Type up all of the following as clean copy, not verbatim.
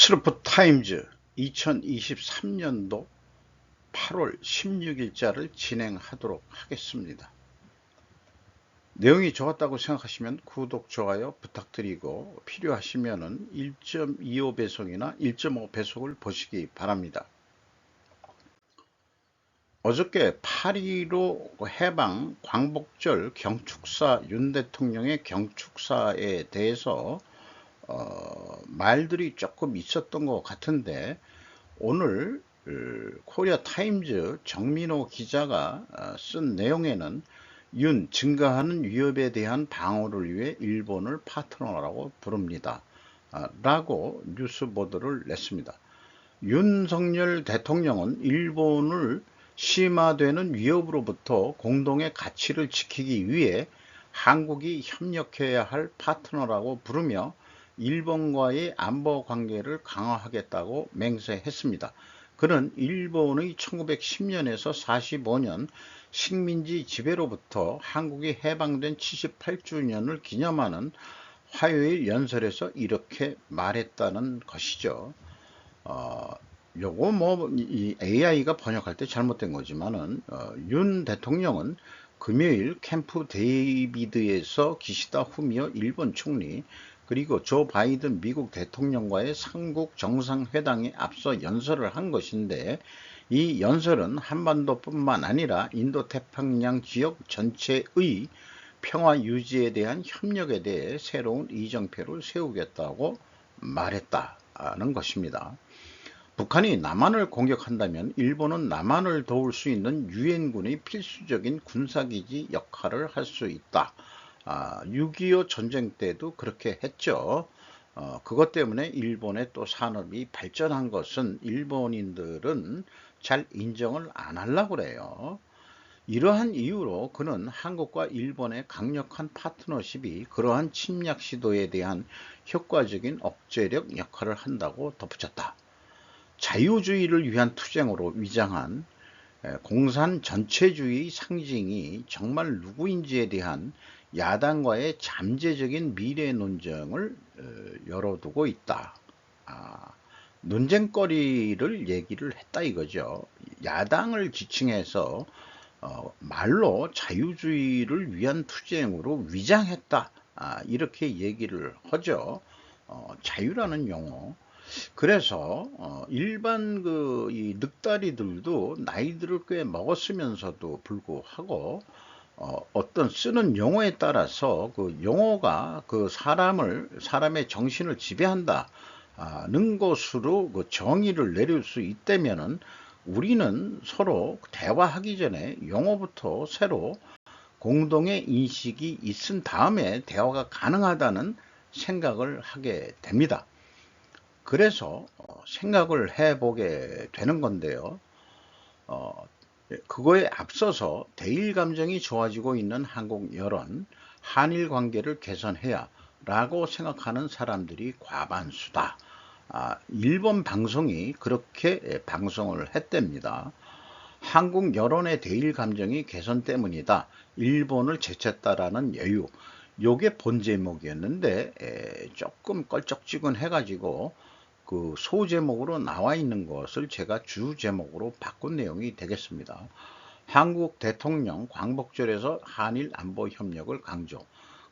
스루프 타임즈 2023년도 8월 16일자를 진행하도록 하겠습니다. 내용이 좋았다고 생각하시면 구독, 좋아요 부탁드리고 필요하시면 1.25배속이나 1.5배속을 보시기 바랍니다. 어저께 8.15 해방 광복절 경축사 윤 대통령의 경축사에 대해서 말들이 조금 있었던 것 같은데 오늘 코리아 타임즈 정민호 기자가 쓴 내용에는 윤 증가하는 위협에 대한 방어를 위해 일본을 파트너라고 부릅니다. 라고 뉴스 보도를 냈습니다. 윤석열 대통령은 일본을 심화되는 위협으로부터 공동의 가치를 지키기 위해 한국이 협력해야 할 파트너라고 부르며 일본과의 안보 관계를 강화하겠다고 맹세했습니다. 그는 일본의 1910년에서 45년 식민지 지배로부터 한국이 해방된 78주년을 기념하는 화요일 연설에서 이렇게 말했다는 것이죠. 요거 이 AI가 번역할 때 잘못된 거지만은 윤 대통령은 금요일 캠프 데이비드에서 기시다 후미오 일본 총리 그리고 조 바이든 미국 대통령과의 삼국 정상회담에 앞서 연설을 한 것인데 이 연설은 한반도뿐만 아니라 인도태평양 지역 전체의 평화 유지에 대한 협력에 대해 새로운 이정표를 세우겠다고 말했다는 것입니다. 북한이 남한을 공격한다면 일본은 남한을 도울 수 있는 유엔군의 필수적인 군사기지 역할을 할 수 있다. 6.25 전쟁 때도 그렇게 했죠. 그것 때문에 일본의 또 산업이 발전한 것은 일본인들은 잘 인정을 안 하려고 그래요. 이러한 이유로 그는 한국과 일본의 강력한 파트너십이 그러한 침략 시도에 대한 효과적인 억제력 역할을 한다고 덧붙였다. 자유주의를 위한 투쟁으로 위장한 공산 전체주의 상징이 정말 누구인지에 대한 야당과의 잠재적인 미래 논쟁을 열어두고 있다. 논쟁거리를 얘기를 했다 이거죠. 야당을 지칭해서 말로 자유주의를 위한 투쟁으로 위장했다. 이렇게 얘기를 하죠. 자유라는 용어. 그래서 일반 이 늑다리들도 나이들을 꽤 먹었으면서도 불구하고 어떤 쓰는 용어에 따라서 그 용어가 그 사람의 정신을 지배한다는 것으로 그 정의를 내릴 수 있다면은 우리는 서로 대화하기 전에 용어부터 새로 공동의 인식이 있은 다음에 대화가 가능하다는 생각을 하게 됩니다. 그래서 생각을 해보게 되는 건데요. 그거에 앞서서 대일 감정이 좋아지고 있는 한국 여론, 한일 관계를 개선해야 라고 생각하는 사람들이 과반수다. 일본 방송이 그렇게 방송을 했답니다. 한국 여론의 대일 감정이 개선 때문이다. 일본을 제쳤다라는 여유. 요게 본 제목이었는데 조금 껄쩍지근해 가지고 그 소제목으로 나와 있는 것을 제가 주 제목으로 바꾼 내용이 되겠습니다. 한국 대통령 광복절에서 한일 안보 협력을 강조.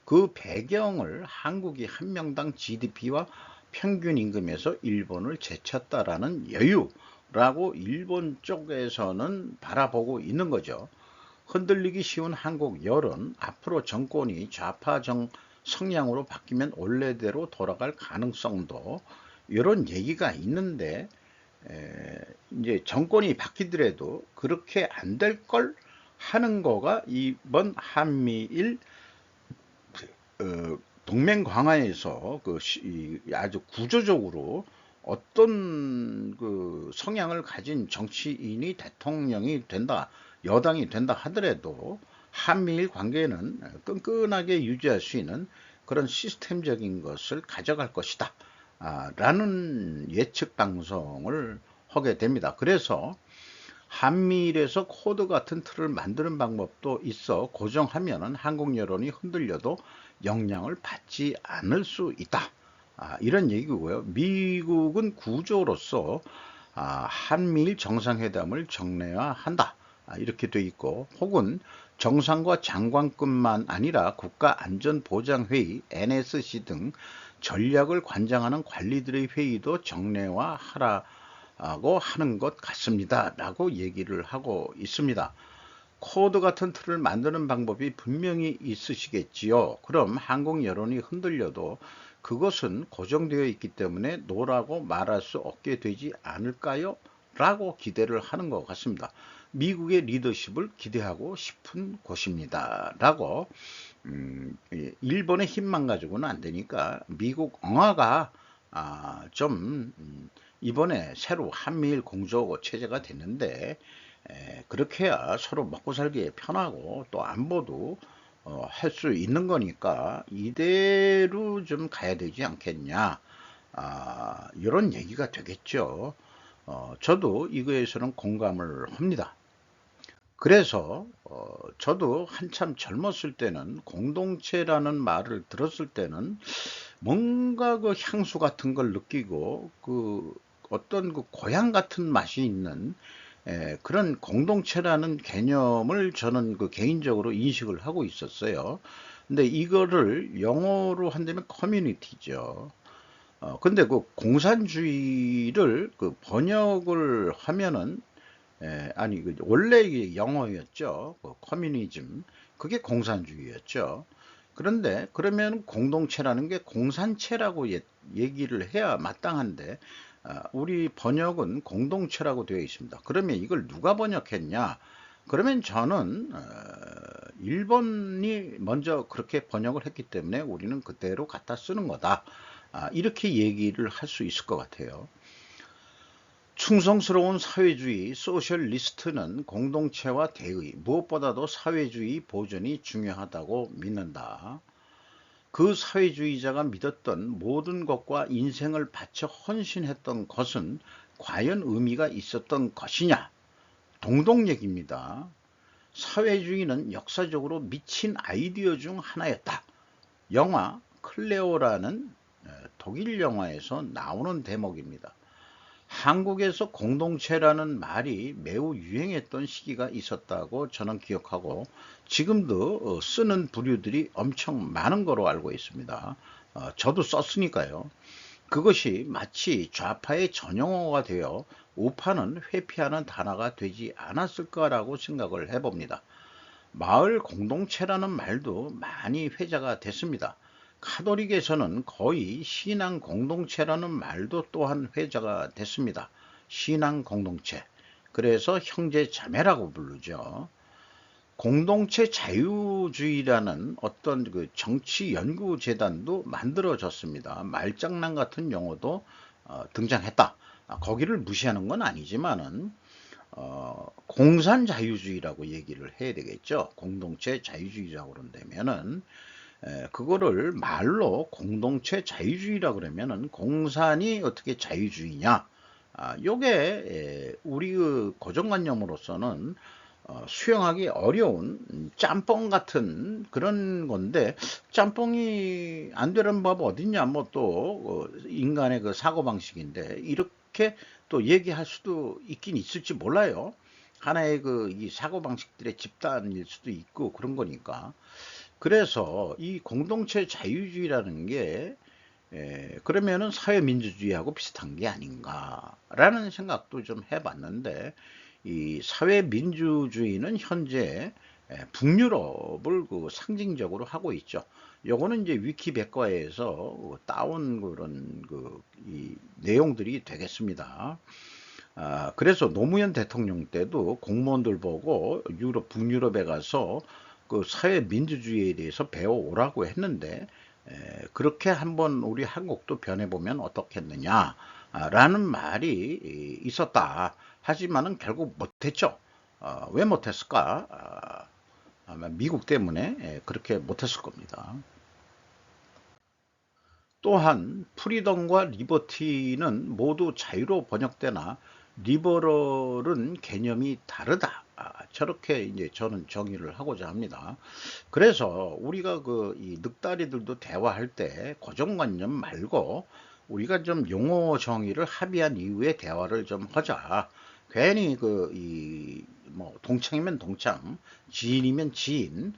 그 배경을 한국이 한 명당 GDP와 평균 임금에서 일본을 제쳤다라는 여유라고 일본 쪽에서는 바라보고 있는 거죠. 흔들리기 쉬운 한국 여론, 앞으로 정권이 좌파 성향으로 바뀌면 원래대로 돌아갈 가능성도 이런 얘기가 있는데 이제 정권이 바뀌더라도 그렇게 안 될 걸 하는 거가 이번 한미일 동맹 강화에서 아주 구조적으로 어떤 그 성향을 가진 정치인이 대통령이 된다, 여당이 된다 하더라도 한미일 관계는 끈끈하게 유지할 수 있는 그런 시스템적인 것을 가져갈 것이다. 라는 예측 방송을 하게 됩니다. 그래서 한미일에서 코드 같은 틀을 만드는 방법도 있어 고정하면 한국 여론이 흔들려도 영향을 받지 않을 수 있다. 이런 얘기고요. 미국은 구조로서 한미일 정상회담을 정례화한다. 이렇게 돼 있고, 혹은 정상과 장관급만 아니라 국가안전보장회의 NSC 등 전략을 관장하는 관리들의 회의도 정례화하라고 하는 것 같습니다. 라고 얘기를 하고 있습니다. 코드 같은 틀을 만드는 방법이 분명히 있으시겠지요. 그럼 한국 여론이 흔들려도 그것은 고정되어 있기 때문에 노라고 말할 수 없게 되지 않을까요? 라고 기대를 하는 것 같습니다. 미국의 리더십을 기대하고 싶은 곳입니다. 라고 일본의 힘만 가지고는 안 되니까 미국 엉아가 좀 이번에 새로 한미일 공조 체제가 됐는데 그렇게 해야 서로 먹고 살기에 편하고 또 안보도 할 수 있는 거니까 이대로 좀 가야 되지 않겠냐, 이런 얘기가 되겠죠. 저도 이거에서는 공감을 합니다. 그래서 저도 한참 젊었을 때는 공동체라는 말을 들었을 때는 뭔가 그 향수 같은 걸 느끼고 그 어떤 그 고향 같은 맛이 있는 그런 공동체라는 개념을 저는 그 개인적으로 인식을 하고 있었어요. 근데 이거를 영어로 한다면 커뮤니티죠. 근데 그 공산주의를 그 번역을 하면은 아니 그 원래 이게 영어였죠. 그 커뮤니즘, 그게 공산주의였죠. 그런데 그러면 공동체라는 게 공산체라고 얘기를 해야 마땅한데 우리 번역은 공동체라고 되어 있습니다. 그러면 이걸 누가 번역했냐? 그러면 저는 일본이 먼저 그렇게 번역을 했기 때문에 우리는 그대로 갖다 쓰는 거다. 이렇게 얘기를 할 수 있을 것 같아요. 충성스러운 사회주의 소셜리스트는 공동체와 대의, 무엇보다도 사회주의 보존이 중요하다고 믿는다. 그 사회주의자가 믿었던 모든 것과 인생을 바쳐 헌신했던 것은 과연 의미가 있었던 것이냐? 동동얘기입니다. 사회주의는 역사적으로 미친 아이디어 중 하나였다. 영화 클레오라는 독일 영화에서 나오는 대목입니다. 한국에서 공동체라는 말이 매우 유행했던 시기가 있었다고 저는 기억하고 지금도 쓰는 부류들이 엄청 많은 거로 알고 있습니다. 저도 썼으니까요. 그것이 마치 좌파의 전용어가 되어 우파는 회피하는 단어가 되지 않았을까라고 생각을 해봅니다. 마을 공동체라는 말도 많이 회자가 됐습니다. 카톨릭에서는 거의 신앙 공동체라는 말도 또한 회자가 됐습니다. 신앙 공동체. 그래서 형제 자매라고 부르죠. 공동체 자유주의라는 어떤 그 정치 연구 재단도 만들어졌습니다. 말장난 같은 용어도 등장했다. 거기를 무시하는 건 아니지만은 공산자유주의라고 얘기를 해야 되겠죠. 공동체 자유주의라고 그런다면은 그거를 말로 공동체 자유주의라 그러면은 공산이 어떻게 자유주의냐? 요게 우리 그 고정관념으로서는 수용하기 어려운 짬뽕 같은 그런 건데, 짬뽕이 안 되는 법 어딨냐? 뭐 또 인간의 그 사고방식인데 이렇게 또 얘기할 수도 있긴 있을지 몰라요. 하나의 그 이 사고방식들의 집단일 수도 있고 그런 거니까. 그래서 이 공동체 자유주의라는 게 그러면은 사회민주주의하고 비슷한 게 아닌가라는 생각도 좀 해봤는데, 이 사회민주주의는 현재 북유럽을 그 상징적으로 하고 있죠. 요거는 이제 위키백과에서 따온 그런 그 이 내용들이 되겠습니다. 그래서 노무현 대통령 때도 공무원들 보고 북유럽에 가서 그 사회민주주의에 대해서 배워오라고 했는데 그렇게 한번 우리 한국도 변해보면 어떻겠느냐 라는 말이 있었다. 하지만은 결국 못했죠. 왜 못했을까? 아마 미국 때문에 그렇게 못했을 겁니다. 또한 프리덤과 리버티는 모두 자유로 번역되나 리버럴은 개념이 다르다 저렇게 이제 저는 정의를 하고자 합니다. 그래서 우리가 이 늑다리들도 대화할 때 고정관념 말고 우리가 좀 용어 정의를 합의한 이후에 대화를 좀 하자. 괜히 뭐 동창이면 동창, 지인이면 지인,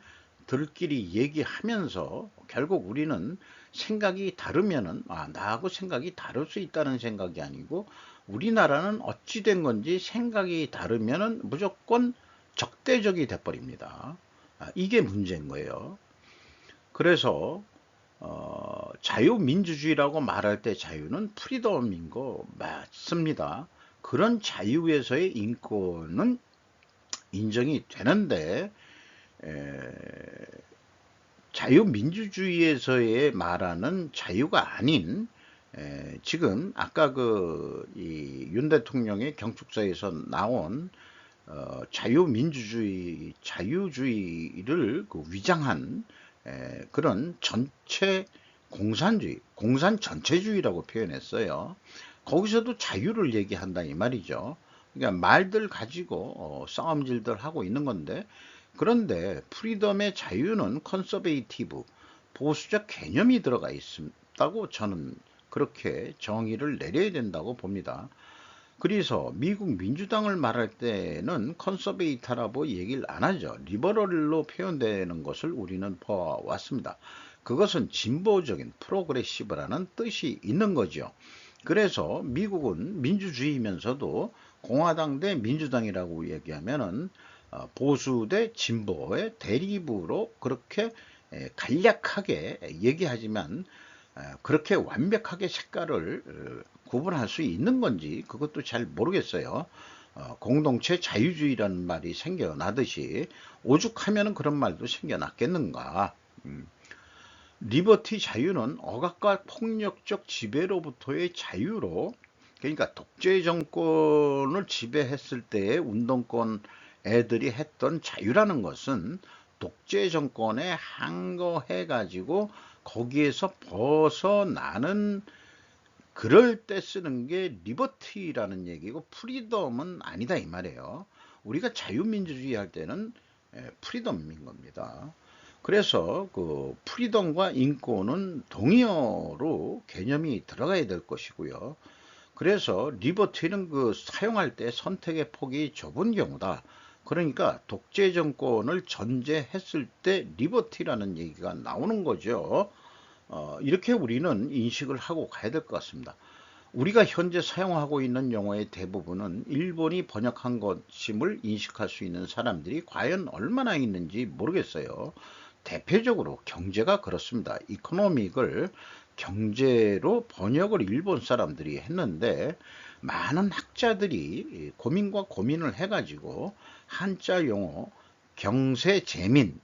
들끼리 얘기하면서 결국 우리는 생각이 다르면은 나하고 생각이 다를 수 있다는 생각이 아니고 우리나라는 어찌 된 건지 생각이 다르면은 무조건 적대적이 돼버립니다. 이게 문제인 거예요. 그래서 자유민주주의라고 말할 때 자유는 프리덤인 거 맞습니다. 그런 자유에서의 인권은 인정이 되는데 자유민주주의에서의 말하는 자유가 아닌 지금 아까 윤 대통령의 경축사에서 나온 자유주의를 위장한 그런 전체 공산주의, 공산 전체주의라고 표현했어요. 거기서도 자유를 얘기한다 이 말이죠. 그러니까 말들 가지고 싸움질들 하고 있는 건데, 그런데 프리덤의 자유는 컨서베이티브, 보수적 개념이 들어가 있다고 저는 그렇게 정의를 내려야 된다고 봅니다. 그래서 미국 민주당을 말할 때는 컨서베이터라고 얘기를 안 하죠. 리버럴로 표현되는 것을 우리는 보아왔습니다. 그것은 진보적인 프로그레시브라는 뜻이 있는 거죠. 그래서 미국은 민주주의면서도 공화당 대 민주당이라고 얘기하면은 보수 대 진보의 대립으로 그렇게 간략하게 얘기하지만 그렇게 완벽하게 색깔을 구분할 수 있는 건지 그것도 잘 모르겠어요. 공동체 자유주의라는 말이 생겨나듯이 오죽하면 그런 말도 생겨났겠는가. 리버티 자유는 억압과 폭력적 지배로부터의 자유로, 그러니까 독재 정권을 지배했을 때의 운동권 애들이 했던 자유라는 것은 독재 정권에 항거해 가지고 거기에서 벗어나는, 그럴 때 쓰는 게 리버티라는 얘기고 프리덤은 아니다 이 말이에요. 우리가 자유민주주의 할 때는 프리덤인 겁니다. 그래서 프리덤과 인권은 동의어로 개념이 들어가야 될 것이고요. 그래서 리버티는 사용할 때 선택의 폭이 좁은 경우다. 그러니까 독재 정권을 전제했을 때 리버티라는 얘기가 나오는 거죠. 이렇게 우리는 인식을 하고 가야 될 것 같습니다. 우리가 현재 사용하고 있는 용어의 대부분은 일본이 번역한 것임을 인식할 수 있는 사람들이 과연 얼마나 있는지 모르겠어요. 대표적으로 경제가 그렇습니다. 이코노믹을 경제로 번역을 일본 사람들이 했는데 많은 학자들이 고민과 고민을 해가지고 한자 용어 경세재민이라는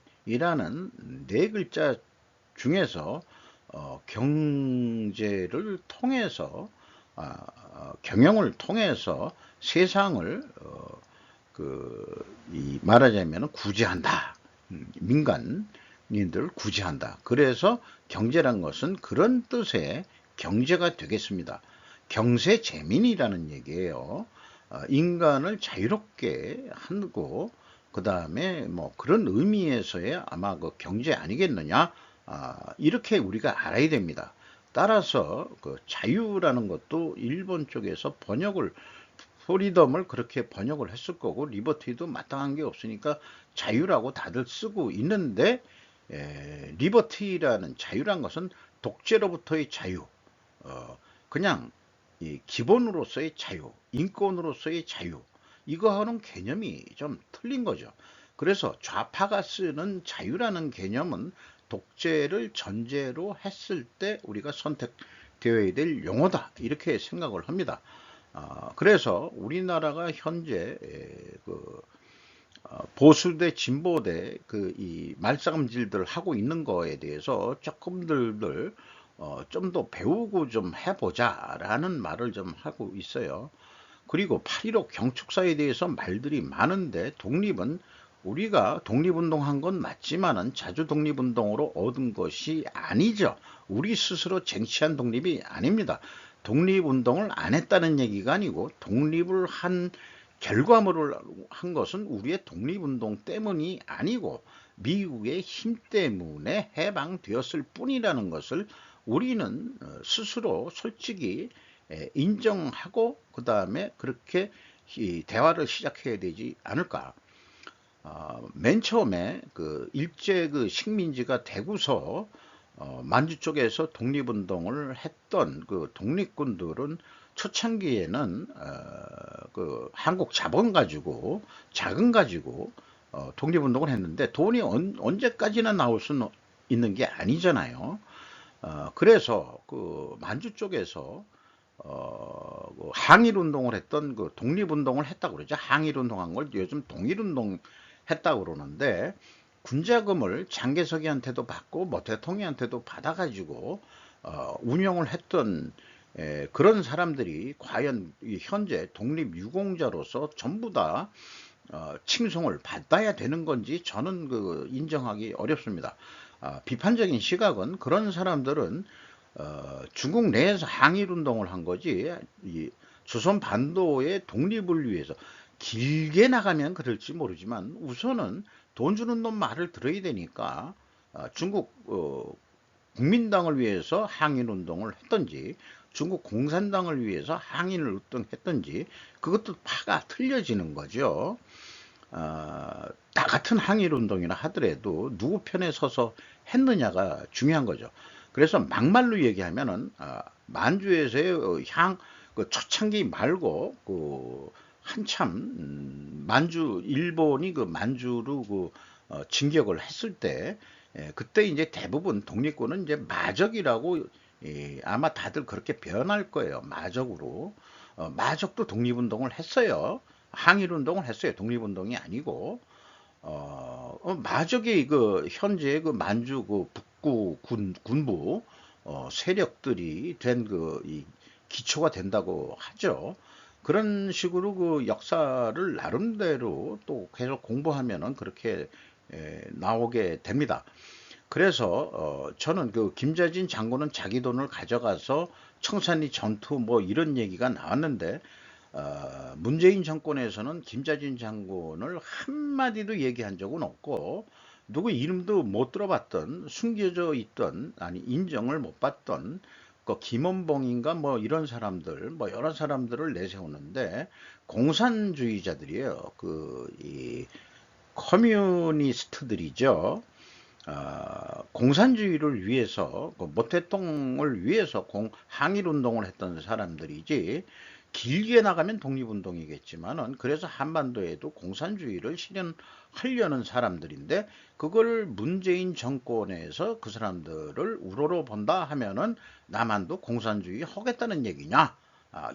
네 글자 중에서 경제를 통해서 경영을 통해서 세상을 말하자면 구제한다. 민간인들을 구제한다. 그래서 경제란 것은 그런 뜻의 경제가 되겠습니다. 경세재민이라는 얘기예요. 인간을 자유롭게 하고 그 다음에 뭐 그런 의미에서의 아마 경제 아니겠느냐, 이렇게 우리가 알아야 됩니다. 따라서 자유라는 것도 일본 쪽에서 번역을, 프리덤을 그렇게 번역을 했을 거고 리버티도 마땅한 게 없으니까 자유라고 다들 쓰고 있는데, 리버티라는 자유란 것은 독재로부터의 자유, 그냥 기본으로서의 자유, 인권으로서의 자유, 이거하고는 개념이 좀 틀린 거죠. 그래서 좌파가 쓰는 자유라는 개념은 독재를 전제로 했을 때 우리가 선택되어야 될 용어다, 이렇게 생각을 합니다. 그래서 우리나라가 현재 보수 대 진보 대 이 말싸움질들 하고 있는 거에 대해서 조금들 좀 더 배우고 좀 해보자라는 말을 좀 하고 있어요. 그리고 8.15 경축사에 대해서 말들이 많은데, 독립은 우리가 독립운동한 건 맞지만은 자주 독립운동으로 얻은 것이 아니죠. 우리 스스로 쟁취한 독립이 아닙니다. 독립운동을 안 했다는 얘기가 아니고 독립을 한 결과물을 한 것은 우리의 독립운동 때문이 아니고 미국의 힘 때문에 해방되었을 뿐이라는 것을 우리는 스스로 솔직히 인정하고 그 다음에 그렇게 대화를 시작해야 되지 않을까. 맨 처음에 그 일제 그 식민지가 되고서 만주 쪽에서 독립운동을 했던 그 독립군들은 초창기에는 그 한국 자본 가지고 자금 가지고 독립운동을 했는데 돈이 언제까지나 나올 수는 있는 게 아니잖아요. 그래서 그 만주 쪽에서 그 항일운동을 했던 그 독립운동을 했다고 그러죠. 항일운동한 걸 요즘 동일운동 했다고 그러는데 군자금을 장개석이한테도 받고 뭐 대통령한테도 받아가지고 운영을 했던 그런 사람들이 과연 현재 독립유공자로서 전부 다 칭송을 받아야 되는 건지 저는 그 인정하기 어렵습니다. 비판적인 시각은 그런 사람들은 중국 내에서 항일운동을 한 거지 이 조선 반도의 독립을 위해서 길게 나가면 그럴지 모르지만 우선은 돈 주는 놈 말을 들어야 되니까 중국 국민당을 위해서 항일운동을 했던지 중국 공산당을 위해서 항일을 했던지 그것도 파가 틀려지는 거죠. 다 같은 항일운동이나 하더라도 누구 편에 서서 했느냐가 중요한 거죠. 그래서 막말로 얘기하면은 만주에서의 그 초창기 말고 그 한참 만주 일본이 그 만주로 그 진격을 했을 때 그때 이제 대부분 독립군은 이제 마적이라고 아마 다들 그렇게 표현할 거예요. 마적으로 마적도 독립운동을 했어요. 항일운동을 했어요. 독립운동이 아니고 마적이 그 현재 그 만주 그 북구 군부 세력들이 된 그 기초가 된다고 하죠. 그런 식으로 그 역사를 나름대로 또 계속 공부하면은 그렇게 나오게 됩니다. 그래서 저는 그 김자진 장군은 자기 돈을 가져가서 청산리 전투 뭐 이런 얘기가 나왔는데 문재인 정권에서는 김자진 장군을 한마디도 얘기한 적은 없고 누구 이름도 못 들어봤던 숨겨져 있던 아니 인정을 못 받던 그 김원봉인가 뭐 이런 사람들 뭐 여러 사람들을 내세우는데 공산주의자들이에요. 그 이 커뮤니스트들이죠. 공산주의를 위해서 그 모태똥을 위해서 항일운동을 했던 사람들이지 길게 나가면 독립운동이겠지만은 그래서 한반도에도 공산주의를 실현하려는 사람들인데 그걸 문재인 정권에서 그 사람들을 우러러 본다 하면은 남한도 공산주의 하겠다는 얘기냐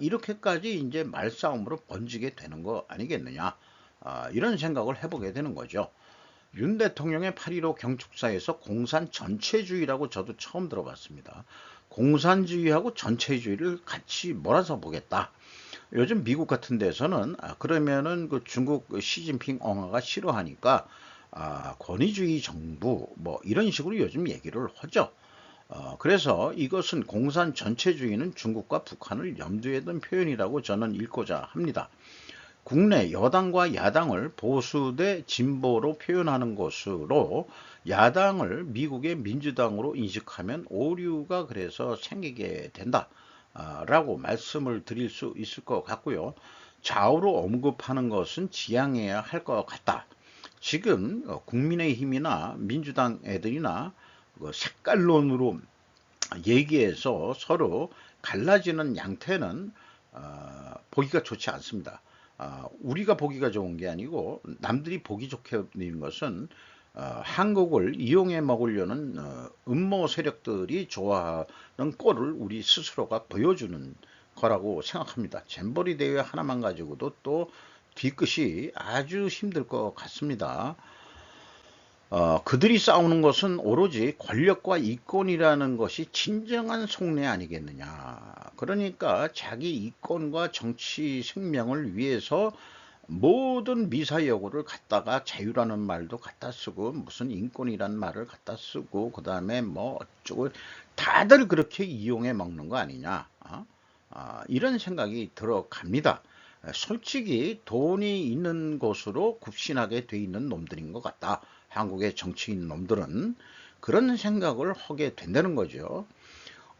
이렇게까지 이제 말싸움으로 번지게 되는 거 아니겠느냐 이런 생각을 해보게 되는 거죠. 윤 대통령의 8.15 경축사에서 공산 전체주의라고 저도 처음 들어봤습니다. 공산주의하고 전체주의를 같이 몰아서 보겠다. 요즘 미국 같은 데서는 그러면은 그 중국 시진핑 엉아가 싫어하니까 권위주의 정부 뭐 이런 식으로 요즘 얘기를 하죠. 그래서 이것은 공산 전체주의는 중국과 북한을 염두에 둔 표현이라고 저는 읽고자 합니다. 국내 여당과 야당을 보수 대 진보로 표현하는 것으로 야당을 미국의 민주당으로 인식하면 오류가 그래서 생기게 된다. 라고 말씀을 드릴 수 있을 것 같고요. 좌우로 언급하는 것은 지양해야 할 것 같다. 지금 국민의힘이나 민주당 애들이나 색깔론으로 얘기해서 서로 갈라지는 양태는 보기가 좋지 않습니다. 우리가 보기가 좋은 게 아니고 남들이 보기 좋게 되는 것은 한국을 이용해 먹으려는 음모 세력들이 좋아하는 꼴을 우리 스스로가 보여주는 거라고 생각합니다. 잼버리 대회 하나만 가지고도 또 뒤끝이 아주 힘들 것 같습니다. 그들이 싸우는 것은 오로지 권력과 이권이라는 것이 진정한 속내 아니겠느냐. 그러니까 자기 이권과 정치 생명을 위해서 모든 미사여구를 갖다가 자유라는 말도 갖다 쓰고 무슨 인권이란 말을 갖다 쓰고 그 다음에 뭐 어쩌고 다들 그렇게 이용해 먹는 거 아니냐. 이런 생각이 들어갑니다. 솔직히 돈이 있는 곳으로 굽신하게 돼 있는 놈들인 것 같다. 한국의 정치인 놈들은 그런 생각을 하게 된다는 거죠.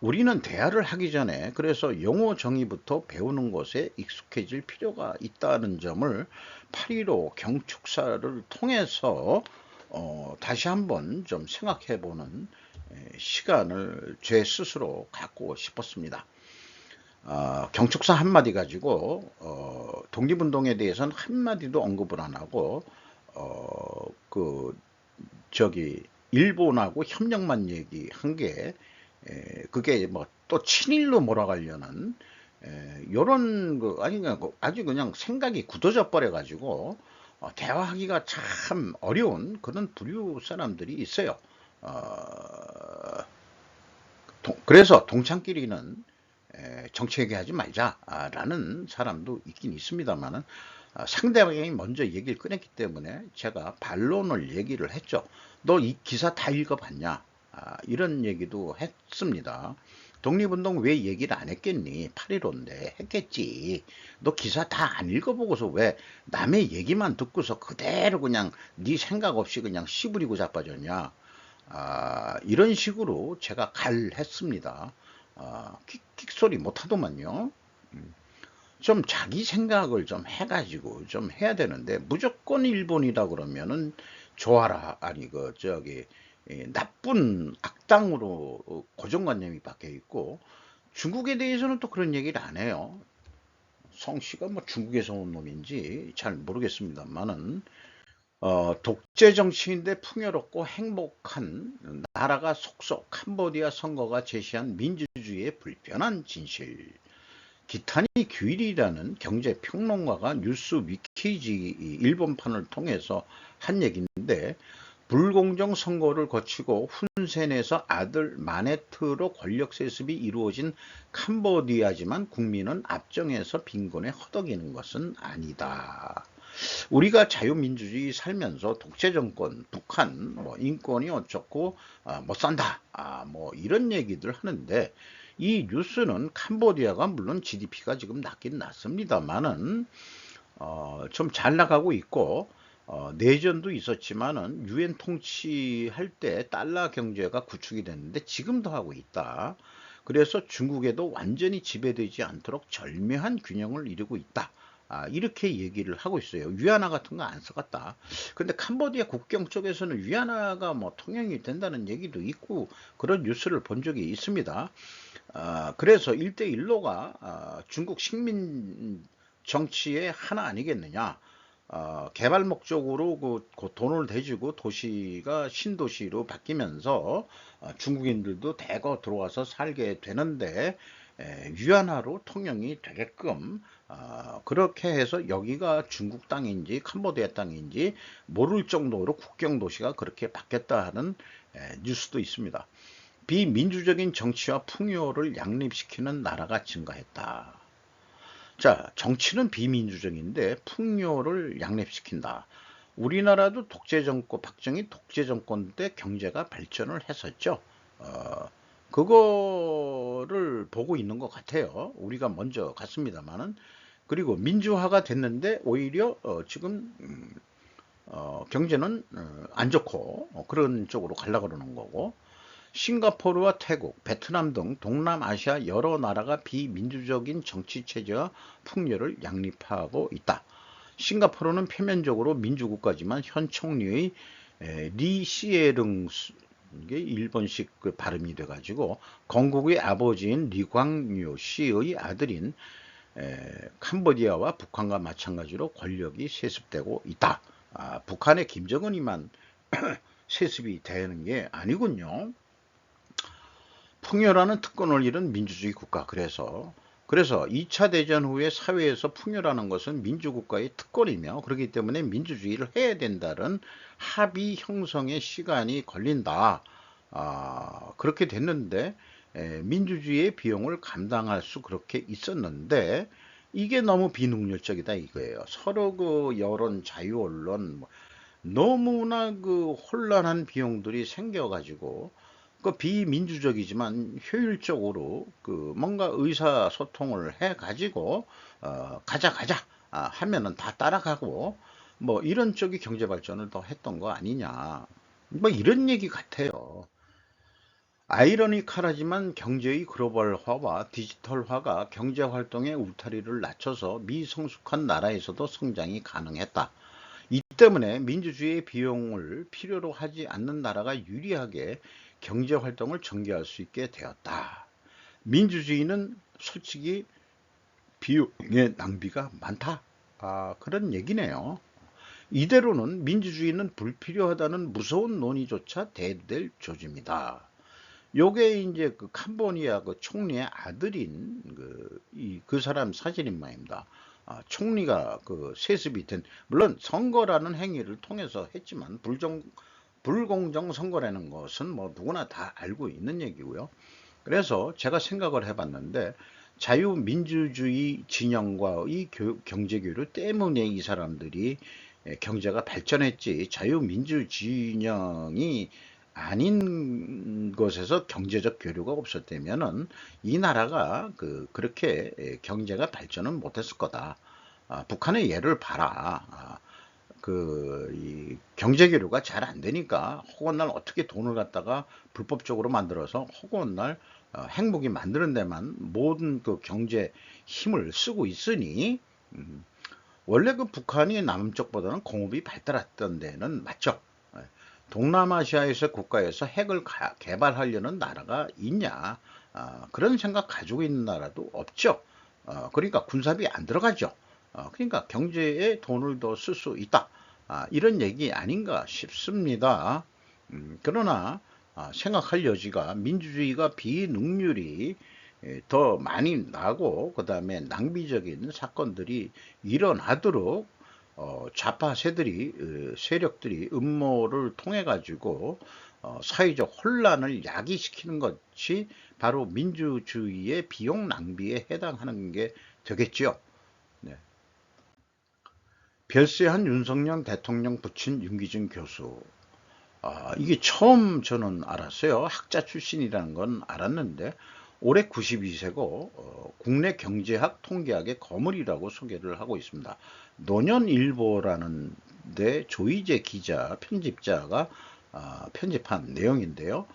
우리는 대화를 하기 전에 그래서 용어 정의부터 배우는 것에 익숙해질 필요가 있다는 점을 8.15 경축사를 통해서 다시 한번 좀 생각해 보는 시간을 제 스스로 갖고 싶었습니다. 경축사 한마디 가지고 독립운동에 대해서는 한마디도 언급을 안 하고 그 저기 일본하고 협력만 얘기한 게 그게 뭐 또 친일로 몰아가려는 요런 그 아니 그냥 아주 그냥 생각이 굳어져 버려 가지고 대화하기가 참 어려운 그런 부류 사람들이 있어요. 그래서 동창끼리는 정치 얘기하지 말자라는 사람도 있긴 있습니다만은 상대방이 먼저 얘기를 꺼냈기 때문에 제가 반론을 얘기를 했죠. 너 이 기사 다 읽어봤냐? 이런 얘기도 했습니다. 독립운동 왜 얘기를 안 했겠니? 8.15인데 했겠지. 너 기사 다 안 읽어보고서 왜 남의 얘기만 듣고서 그대로 그냥 네 생각 없이 그냥 씨부리고 자빠졌냐? 이런 식으로 제가 갈했습니다. 킥킥 소리 못하더만요. 좀 자기 생각을 좀 해가지고 좀 해야 되는데 무조건 일본이다 그러면은 좋아라 아니 그 저기 나쁜 악당으로 고정관념이 박혀 있고 중국에 대해서는 또 그런 얘기를 안 해요. 성씨가 뭐 중국에서 온 놈인지 잘 모르겠습니다만은 독재 정치인데 풍요롭고 행복한 나라가 속속 캄보디아 선거가 제시한 민주주의의 불편한 진실. 기타니 규일이라는 경제평론가가 뉴스 위키지 일본판을 통해서 한 얘기인데 불공정 선거를 거치고 훈센에서 아들 마네트로 권력 세습이 이루어진 캄보디아지만 국민은 압정에서 빈곤에 허덕이는 것은 아니다. 우리가 자유민주주의 살면서 독재정권, 북한, 뭐 인권이 어쩌고 못 산다, 뭐 이런 얘기들 하는데 이 뉴스는 캄보디아가 물론 GDP가 지금 낮긴 낮습니다만은 좀 잘 나가고 있고 내전도 있었지만은 유엔 통치할 때 달러 경제가 구축이 됐는데 지금도 하고 있다. 그래서 중국에도 완전히 지배되지 않도록 절묘한 균형을 이루고 있다. 이렇게 얘기를 하고 있어요. 위안화 같은 거 안 써갔다. 근데 캄보디아 국경 쪽에서는 위안화가 뭐 통용이 된다는 얘기도 있고 그런 뉴스를 본 적이 있습니다. 그래서 1대1로가 중국 식민 정치의 하나 아니겠느냐. 개발 목적으로 그 돈을 대주고 도시가 신도시로 바뀌면서 중국인들도 대거 들어와서 살게 되는데 위안화로 통용이 되게끔 그렇게 해서 여기가 중국 땅인지 캄보디아 땅인지 모를 정도로 국경 도시가 그렇게 바뀌었다 하는 뉴스도 있습니다. 비민주적인 정치와 풍요를 양립시키는 나라가 증가했다. 자, 정치는 비민주적인데 풍요를 양립시킨다. 우리나라도 독재정권, 박정희 독재정권 때 경제가 발전을 했었죠. 그거를 보고 있는 것 같아요. 우리가 먼저 갔습니다만은. 그리고 민주화가 됐는데 오히려 지금 경제는 안 좋고 그런 쪽으로 가려고 그러는 거고 싱가포르와 태국, 베트남 등 동남아시아 여러 나라가 비민주적인 정치체제와 풍요를 양립하고 있다. 싱가포르는 표면적으로 민주국가지만 현 총리의 리 시에릉 이게 일본식 그 발음이 돼가지고 건국의 아버지인 리광요 씨의 아들인 캄보디아와 북한과 마찬가지로 권력이 세습되고 있다. 북한의 김정은이만 세습이 되는 게 아니군요. 풍요라는 특권을 잃은 민주주의 국가. 그래서 2차 대전 후에 사회에서 풍요라는 것은 민주국가의 특권이며 그렇기 때문에 민주주의를 해야 된다는 합의 형성의 시간이 걸린다. 그렇게 됐는데 민주주의의 비용을 감당할 수 그렇게 있었는데 이게 너무 비능률적이다 이거예요. 서로 그 여론, 자유 언론 너무나 그 혼란한 비용들이 생겨가지고 그 비민주적이지만 효율적으로 그 뭔가 의사소통을 해 가지고 가자 하면은 다 따라가고 뭐 이런 쪽이 경제 발전을 더 했던 거 아니냐, 뭐 이런 얘기 같아요. 아이러니컬하지만 경제의 글로벌화와 디지털화가 경제 활동의 울타리를 낮춰서 미성숙한 나라에서도 성장이 가능했다. 이 때문에 민주주의의 비용을 필요로 하지 않는 나라가 유리하게 경제 활동을 전개할 수 있게 되었다. 민주주의는 솔직히 비용의 낭비가 많다. 그런 얘기네요. 이대로는 민주주의는 불필요하다는 무서운 논의조차 대두될 조짐이다. 요게 이제 그 캄보디아 그 총리의 아들인 그 사람 사진입니다. 총리가 그 세습이 된, 물론 선거라는 행위를 통해서 했지만 불공정 선거라는 것은 뭐 누구나 다 알고 있는 얘기고요. 그래서 제가 생각을 해봤는데 자유민주주의 진영과의 경제교류 때문에 이 사람들이 경제가 발전했지, 자유민주 진영이 아닌 것에서 경제적 교류가 없었다면은 이 나라가 그렇게 경제가 발전은 못했을 거다. 북한의 예를 봐라. 이 경제 교류가 잘 안 되니까 허구날 어떻게 돈을 갖다가 불법적으로 만들어서 허구날 핵무기 만드는 데만 모든 그 경제 힘을 쓰고 있으니, 원래 그 북한이 남쪽보다는 공업이 발달했던 데는 맞죠. 예. 동남아시아에서 국가에서 핵을 개발하려는 나라가 있냐? 그런 생각 가지고 있는 나라도 없죠. 그러니까 군사비 안 들어가죠. 그러니까 경제에 돈을 더 쓸 수 있다. 이런 얘기 아닌가 싶습니다. 그러나 생각할 여지가, 민주주의가 비능률이 더 많이 나고 그 다음에 낭비적인 사건들이 일어나도록 좌파 세력들이 음모를 통해 가지고 사회적 혼란을 야기시키는 것이 바로 민주주의의 비용 낭비에 해당하는 게 되겠죠. 네. 별세한 윤석열 대통령 붙인 윤기준 교수. 이게 처음 저는 알았어요. 학자 출신이라는 건 알았는데 올해 92세고 국내 경제학 통계학의 거물이라고 소개를 하고 있습니다. 노년일보라는 데 조희재 기자 편집자가 편집한 내용인데요.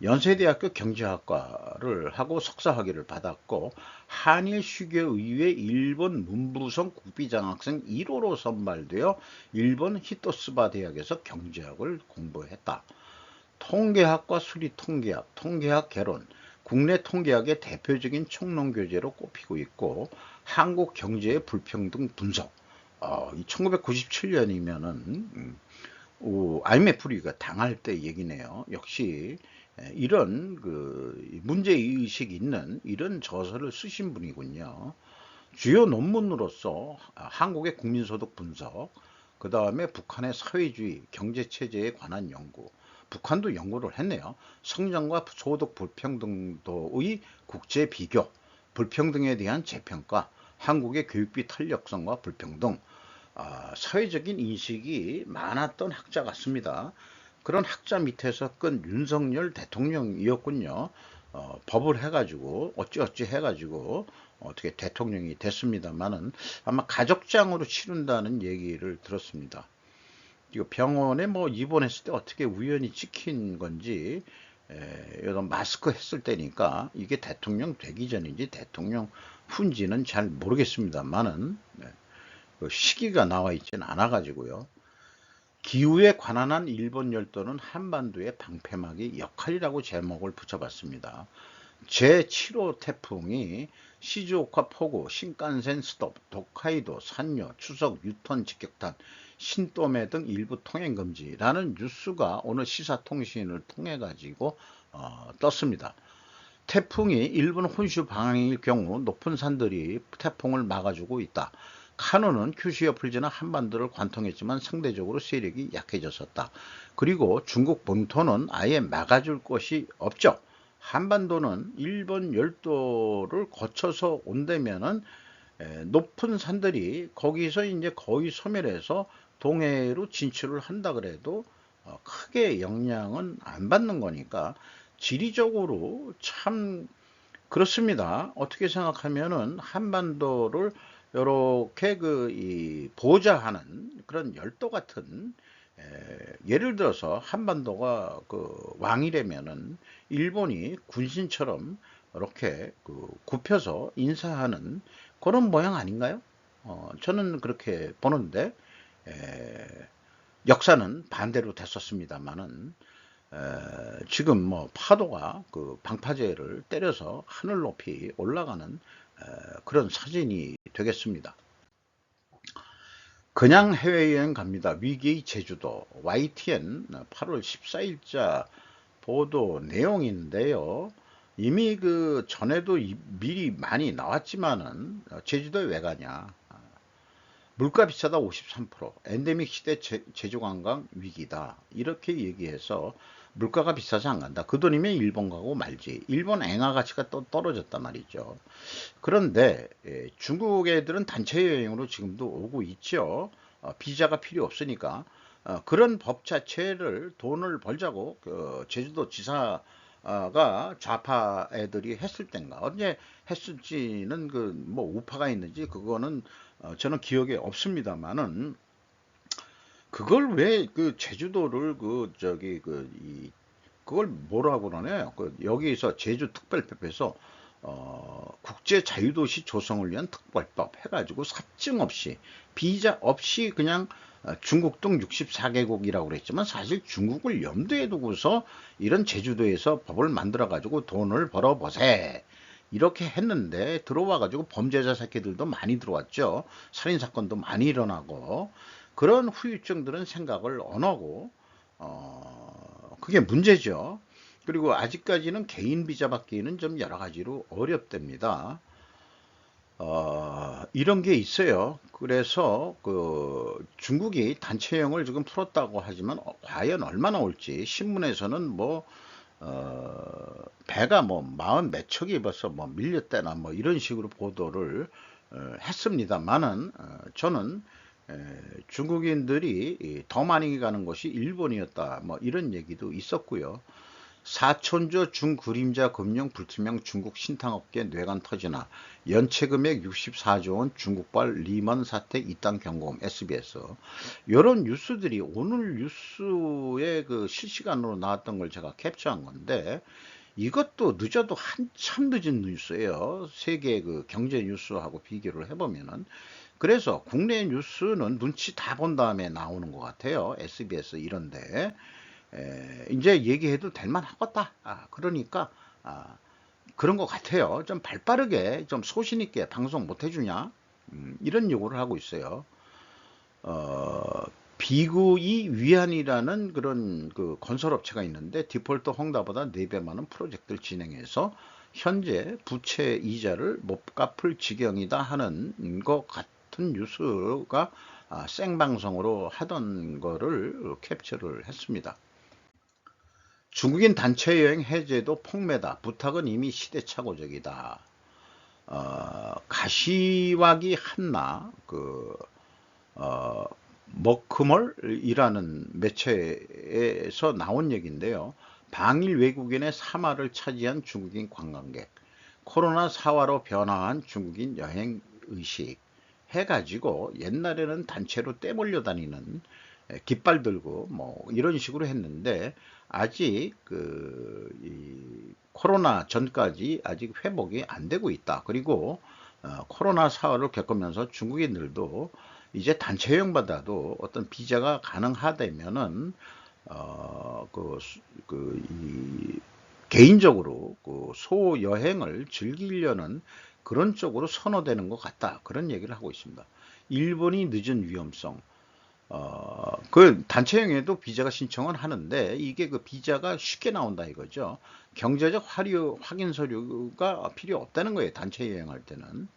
연세대학교 경제학과를 하고 석사학위를 받았고 한일 휴교의회 일본 문부성 국비장학생 1호로 선발되어 일본 히토스바 대학에서 경제학을 공부했다. 통계학과 수리통계학, 통계학 개론, 국내 통계학의 대표적인 총론교재로 꼽히고 있고 한국 경제의 불평등 분석. 1997년이면은 IMF가 당할 때 얘기네요. 역시 이런 문제의식이 있는 이런 저서를 쓰신 분이군요. 주요 논문으로서 한국의 국민소득 분석, 그 다음에 북한의 사회주의 경제체제에 관한 연구, 북한도 연구를 했네요. 성장과 소득 불평등도의 국제 비교, 불평등에 대한 재평가, 한국의 교육비 탄력성과 불평등, 사회적인 인식이 많았던 학자 같습니다. 그런 학자 밑에서 끈 윤석열 대통령이었군요. 법을 해가지고 어찌어찌 해가지고 어떻게 대통령이 됐습니다만은 아마 가족장으로 치른다는 얘기를 들었습니다. 이거 병원에 뭐 입원했을 때 어떻게 우연히 찍힌 건지, 이런 마스크 했을 때니까 이게 대통령 되기 전인지 대통령 후인지는 잘 모르겠습니다만은 그 시기가 나와 있지는 않아 가지고요. 기후에 관한 한 일본 열도는 한반도의 방패막이 역할이라고 제목을 붙여봤습니다. 제7호 태풍이 시즈오카 포구, 신칸센 스톱, 홋카이도, 산요, 추석, 유턴 직격탄, 신도메 등 일부 통행 금지라는 뉴스가 오늘 시사통신을 통해 가지고 떴습니다. 태풍이 일본 혼슈 방향일 경우 높은 산들이 태풍을 막아주고 있다. 카누는 큐슈 옆을 지나 한반도를 관통했지만 상대적으로 세력이 약해졌었다. 그리고 중국 본토는 아예 막아줄 것이 없죠. 한반도는 일본 열도를 거쳐서 온다면은 높은 산들이 거기서 이제 거의 소멸해서 동해로 진출을 한다 그래도 크게 영향은 안 받는 거니까 지리적으로 참 그렇습니다. 어떻게 생각하면은 한반도를 요렇게 이 보좌하는 그런 열도 같은, 예를 들어서 한반도가 왕이라면은 일본이 군신처럼 이렇게 굽혀서 인사하는 그런 모양 아닌가요? 저는 그렇게 보는데, 에, 역사는 반대로 됐었습니다만은, 지금 뭐 파도가 방파제를 때려서 하늘 높이 올라가는 그런 사진이 되겠습니다. 그냥 해외여행 갑니다. 위기의 제주도. YTN 8월 14일자 보도 내용인데요. 이미 전에도 미리 많이 나왔지만은 제주도에 왜 가냐. 물가 비싸다 53%, 엔데믹 시대 제주관광 위기다. 이렇게 얘기해서 물가가 비싸지 안 간다. 그 돈이면 일본 가고 말지. 일본 엔화 가치가 또 떨어졌단 말이죠. 그런데 중국 애들은 단체 여행으로 지금도 오고 있죠. 비자가 필요 없으니까. 그런 법 자체를 돈을 벌자고 제주도 지사가 좌파 애들이 했을 땐가 언제 했을지는 뭐 우파가 있는지 그거는 저는 기억에 없습니다만은, 그걸 왜 제주도를 그걸 뭐라고 그러네요. 여기서 제주 특별법에서 국제 자유도시 조성을 위한 특별법 해가지고 사증 없이 비자 없이 그냥 중국 등 64개국이라고 그랬지만 사실 중국을 염두에 두고서 이런 제주도에서 법을 만들어 가지고 돈을 벌어 보세 이렇게 했는데, 들어와 가지고 범죄자 새끼들도 많이 들어왔죠. 살인 사건도 많이 일어나고. 그런 후유증들은 생각을 안 하고 그게 문제죠. 그리고 아직까지는 개인 비자 받기는 좀 여러 가지로 어렵답니다. 이런 게 있어요. 그래서 중국이 단체형을 지금 풀었다고 하지만 과연 얼마나 올지, 신문에서는 뭐 배가 뭐 40 몇 척이 벌써 뭐 밀렸다나 뭐 이런 식으로 보도를 했습니다만은, 저는 중국인들이 더 많이 가는 곳이 일본이었다 뭐 이런 얘기도 있었고요. 사천조 중그림자 금융 불투명 중국 신탕업계 뇌관 터지나, 연체금액 64조 원 중국발 리먼 사태 이딴 경고음. SBS. 이런 뉴스들이 오늘 뉴스에 실시간으로 나왔던 걸 제가 캡처한 건데, 이것도 늦어도 한참 늦은 뉴스예요. 세계 경제 뉴스하고 비교를 해보면은. 그래서 국내 뉴스는 눈치 다 본 다음에 나오는 것 같아요. SBS 이런데. 이제 얘기해도 될 만하겠다. 그러니까 그런 것 같아요. 좀 발빠르게 좀 소신 있게 방송 못 해주냐, 이런 요구를 하고 있어요. 비구이 위안이라는 그런 건설업체가 있는데, 디폴트 헝다보다 4배 많은 프로젝트를 진행해서 현재 부채 이자를 못 갚을 지경이다 하는 것 같은 뉴스가 생방송으로 하던 거를 캡처를 했습니다. 중국인 단체 여행 해제도 폭매다. 부탁은 이미 시대착오적이다. 가시화기 한나 머크멀이라는 매체에서 나온 얘기인데요. 방일 외국인의 3화를 차지한 중국인 관광객, 코로나 사화로 변화한 중국인 여행 의식 해가지고, 옛날에는 단체로 떼몰려 다니는 깃발 들고 뭐 이런 식으로 했는데, 아직 이 코로나 전까지 아직 회복이 안 되고 있다. 그리고 코로나 사활을 겪으면서 중국인들도 이제 단체여행 받아도 어떤 비자가 가능하다면은 개인적으로 소여행을 즐기려는 그런 쪽으로 선호되는 것 같다. 그런 얘기를 하고 있습니다. 일본이 늦은 위험성. 단체여행에도 비자가 신청은 하는데, 이게 비자가 쉽게 나온다 이거죠. 경제적 확인 서류가 필요 없다는 거예요. 단체여행할 때는.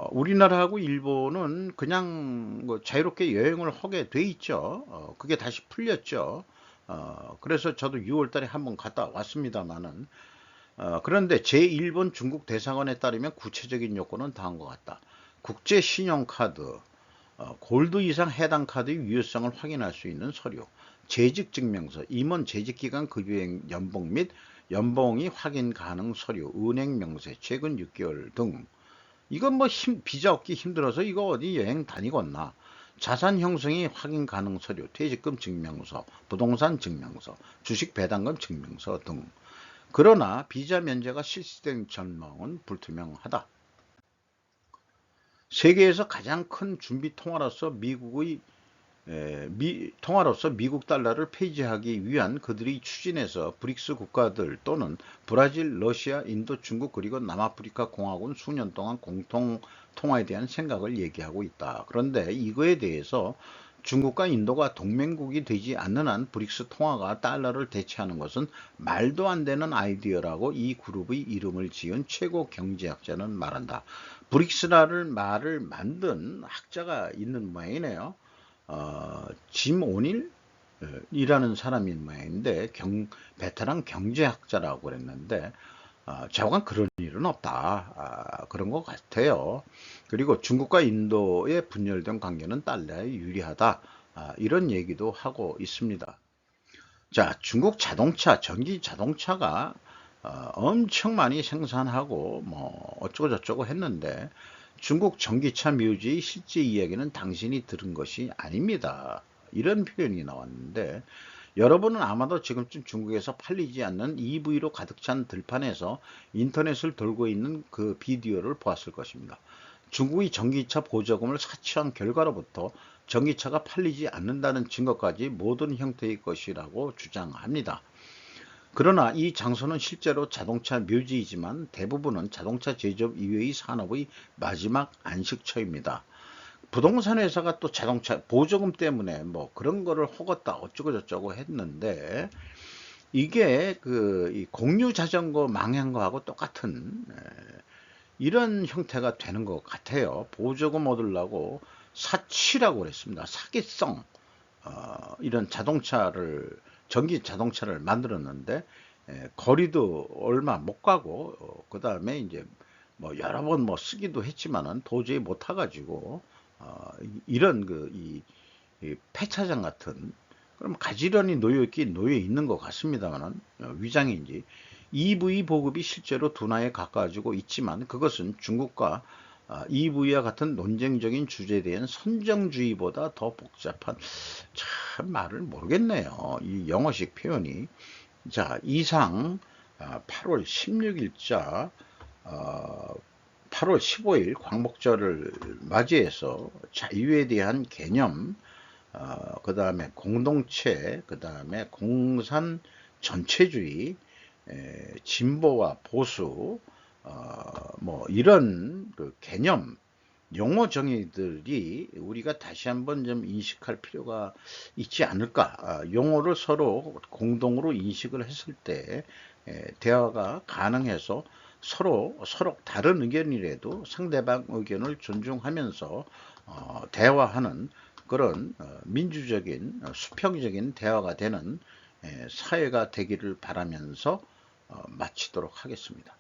우리나라하고 일본은 그냥 뭐 자유롭게 여행을 하게 돼 있죠. 그게 다시 풀렸죠. 그래서 저도 6월 달에 한번 갔다 왔습니다만은, 그런데 제1번 중국 대사관에 따르면 구체적인 요건은 다음과 같다. 국제 신용카드, 골드 이상 해당 카드의 유효성을 확인할 수 있는 서류, 재직증명서, 임원 재직기간 급여행 연봉 및 연봉이 확인 가능 서류, 은행 명세, 최근 6개월 등 이건 뭐 비자 얻기 힘들어서 이거 어디 여행 다니겠나. 자산 형성이 확인 가능 서류, 퇴직금 증명서, 부동산 증명서, 주식 배당금 증명서 등. 그러나 비자 면제가 실시된 전망은 불투명하다. 세계에서 가장 큰 준비 통화로서 미국 달러를 폐지하기 위한 그들이 추진해서 브릭스 국가들 또는 브라질, 러시아, 인도, 중국 그리고 남아프리카 공화국은 수년 동안 공통 통화에 대한 생각을 얘기하고 있다. 그런데 이거에 대해서 중국과 인도가 동맹국이 되지 않는 한 브릭스 통화가 달러를 대체하는 것은 말도 안 되는 아이디어라고 이 그룹의 이름을 지은 최고 경제학자는 말한다. 브릭스라를 말을 만든 학자가 있는 모양이네요. 짐 오닐이라는 사람인 모양인데 베테랑 경제학자라고 그랬는데 좌우간 그런 일은 없다. 그런 것 같아요. 그리고 중국과 인도의 분열된 관계는 달러에 유리하다. 이런 얘기도 하고 있습니다. 자, 중국 자동차, 전기 자동차가 엄청 많이 생산하고 뭐 어쩌고 저쩌고 했는데 중국 전기차 묘지의 실제 이야기는 당신이 들은 것이 아닙니다. 이런 표현이 나왔는데 여러분은 아마도 지금쯤 중국에서 팔리지 않는 EV로 가득 찬 들판에서 인터넷을 돌고 있는 그 비디오를 보았을 것입니다. 중국의 전기차 보조금을 사치한 결과로부터 전기차가 팔리지 않는다는 증거까지 모든 형태의 것이라고 주장합니다. 그러나 이 장소는 실제로 자동차 묘지이지만 대부분은 자동차 제조업 이외의 산업의 마지막 안식처입니다. 부동산 회사가 또 자동차 보조금 때문에 뭐 그런 거를 허겄다 어쩌고 저쩌고 했는데 이게 이 공유 자전거 망한 거하고 똑같은 이런 형태가 되는 것 같아요. 보조금 얻으려고 사치라고 그랬습니다. 사기성 이런 전기 자동차를 만들었는데 거리도 얼마 못 가고 그 다음에 이제 뭐 여러 번 뭐 쓰기도 했지만은 도저히 못 타가지고 이런 이 폐차장 같은 그럼 가지런히 놓여 있는 것 같습니다만은 위장인지 EV 보급이 실제로 둔화에 가까워지고 있지만 그것은 중국과 EV와 같은 논쟁적인 주제에 대한 선정주의보다 더 복잡한 참 말을 모르겠네요. 이 영어식 표현이. 자, 이상 8월 16일자 8월 15일 광복절을 맞이해서 자유에 대한 개념, 그 다음에 공동체, 그 다음에 공산 전체주의, 진보와 보수, 뭐 이런 그 개념, 용어 정의들이 우리가 다시 한번 좀 인식할 필요가 있지 않을까. 용어를 서로 공동으로 인식을 했을 때 대화가 가능해서 서로 다른 의견이라도 상대방 의견을 존중하면서 대화하는 그런 민주적인 수평적인 대화가 되는 사회가 되기를 바라면서 마치도록 하겠습니다.